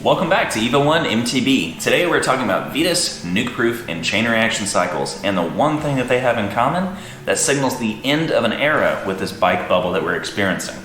Welcome back to EVO 1 MTB. Today we're talking about Vetus, nuke-proof, and chain reaction cycles, and the one thing that they have in common that signals the end of an era with this bike bubble that we're experiencing.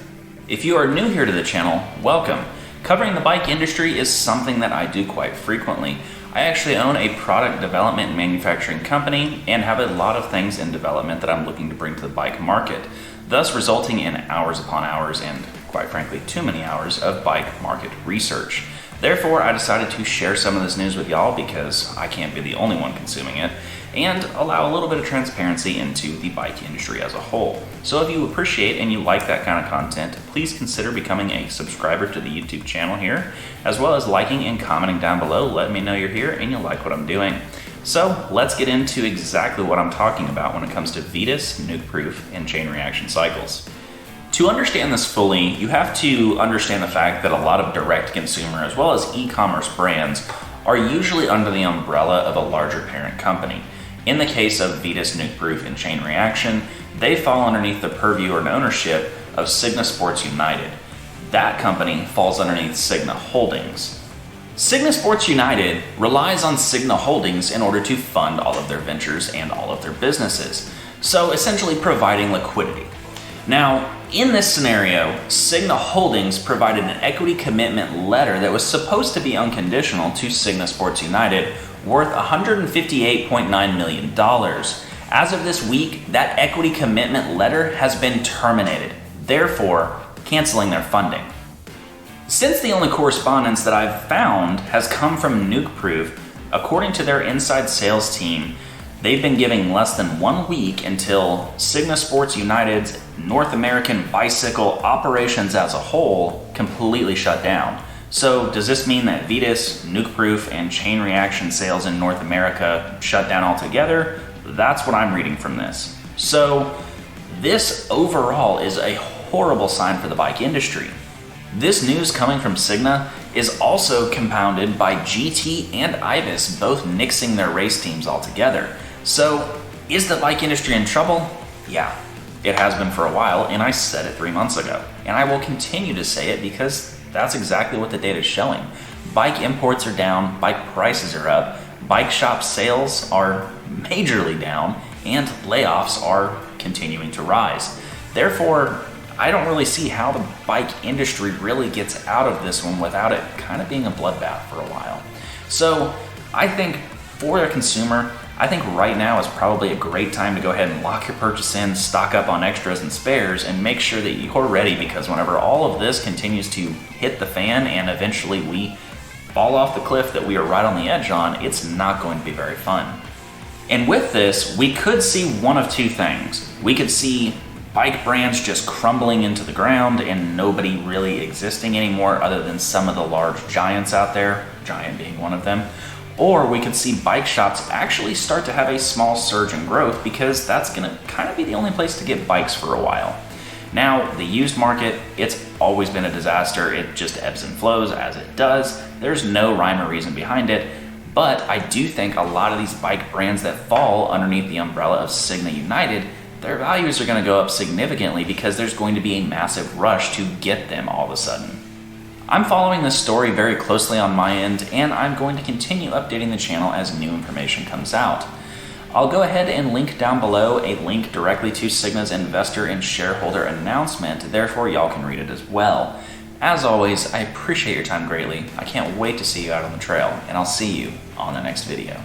If you are new here to the channel, welcome. Covering the bike industry is something that I do quite frequently. I actually own a product development and manufacturing company and have a lot of things in development that I'm looking to bring to the bike market, thus resulting in hours upon hours and, quite frankly, too many hours of bike market research. Therefore, I decided to share some of this news with y'all because I can't be the only one consuming it, and allow a little bit of transparency into the bike industry as a whole. So if you appreciate and you like that kind of content, please consider becoming a subscriber to the YouTube channel here, as well as liking and commenting down below, letting me know you're here and you like what I'm doing. So let's get into exactly what I'm talking about when it comes to Vetus, nuke-proof, and chain reaction cycles. To understand this fully, you have to understand the fact that a lot of direct-to-consumer as well as e-commerce brands are usually under the umbrella of a larger parent company. In the case of Vetus, nuke-proof, and chain reaction, they fall underneath the purview and ownership of SIGNA Sports United. That company falls underneath SIGNA Holdings. SIGNA Sports United relies on SIGNA Holdings in order to fund all of their ventures and all of their businesses, so essentially providing liquidity. Now, in this scenario, SIGNA Holdings provided an equity commitment letter that was supposed to be unconditional to SIGNA Sports United, worth $158.9 million. As of this week, that equity commitment letter has been terminated, therefore canceling their funding. Since the only correspondence that I've found has come from nuke-proof, according to their inside sales team, they've been giving less than 1 week until SIGNA Sports United's North American bicycle operations as a whole completely shut down. So does this mean that Vetus, nuke-proof, and chain reaction sales in North America shut down altogether? That's what I'm reading from this. So this overall is a horrible sign for the bike industry. This news coming from SIGNA is also compounded by GT and Ibis both nixing their race teams altogether. So, is the bike industry in trouble? Yeah, it has been for a while, and I said it 3 months ago. And I will continue to say it because that's exactly what the data is showing. Bike imports are down, bike prices are up, bike shop sales are majorly down, and layoffs are continuing to rise. Therefore, I don't really see how the bike industry really gets out of this one without it kind of being a bloodbath for a while. So, I think for the consumer, I think right now is probably a great time to go ahead and lock your purchase in, stock up on extras and spares, and make sure that you're ready, because whenever all of this continues to hit the fan and eventually we fall off the cliff that we are right on the edge on, it's not going to be very fun. And with this, we could see one of two things. We could see bike brands just crumbling into the ground and nobody really existing anymore other than some of the large giants out there, Giant being one of them. Or we could see bike shops actually start to have a small surge in growth, because that's going to kind of be the only place to get bikes for a while. Now, the used market, it's always been a disaster. It just ebbs and flows as it does. There's no rhyme or reason behind it. But I do think a lot of these bike brands that fall underneath the umbrella of SIGNA United, their values are going to go up significantly because there's going to be a massive rush to get them all of a sudden. I'm following this story very closely on my end, and I'm going to continue updating the channel as new information comes out. I'll go ahead and link down below a link directly to SIGNA's investor and shareholder announcement, therefore y'all can read it as well. As always, I appreciate your time greatly. I can't wait to see you out on the trail, and I'll see you on the next video.